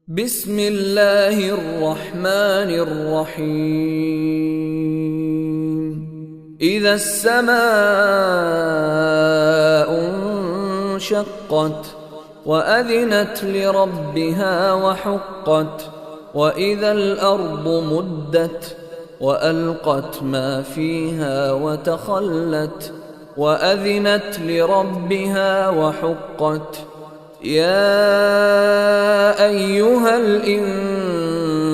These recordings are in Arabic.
بسم الله الرحمن الرحيم إذا السماء انشقت وأذنت لربها وحقت وإذا الأرض مدت وألقت ما فيها وتخلت وأذنت لربها وحقت يا أيها الإنسان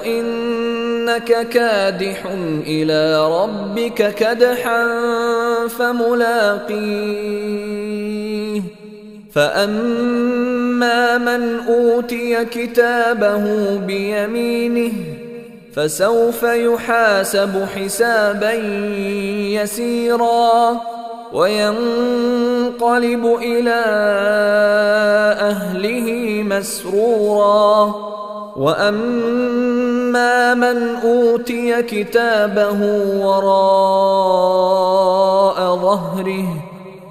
إنك كادح إلى ربك كدحا فملاقيه فأما من أوتي كتابه بيمينه فسوف يحاسب حسابا يسيرا وينقلب إلى أهله مسرورا وأما من أوتي كتابه وراء ظهره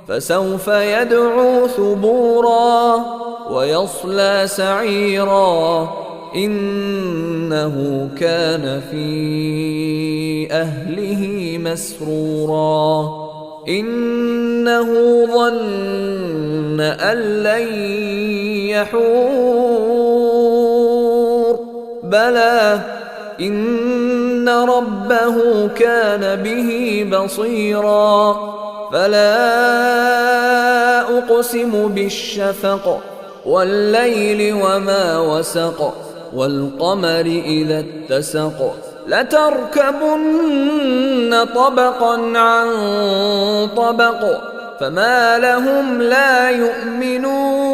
فسوف يدعو ثبورا ويصلى سعيرا إنه كان في أهله مسرورا إنه ظن أن لن يحور بلى إن ربه كان به بصيرا فلا أقسم بالشفق والليل وما وسق والقمر إذا اتسق لتركبن طبقا عن طبق فما لهم لا يؤمنون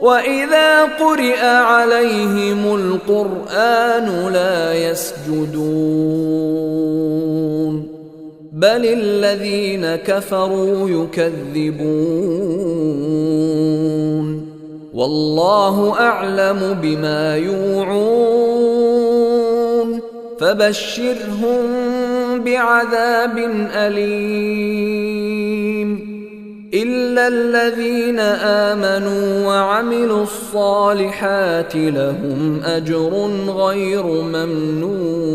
وإذا قرئ عليهم القرآن لا يسجدون بل الذين كفروا يكذبون والله أعلم بما يوعون فبشرهم بعذاب أليم إلا الذين آمنوا وعملوا الصالحات لهم أجر غير ممنون.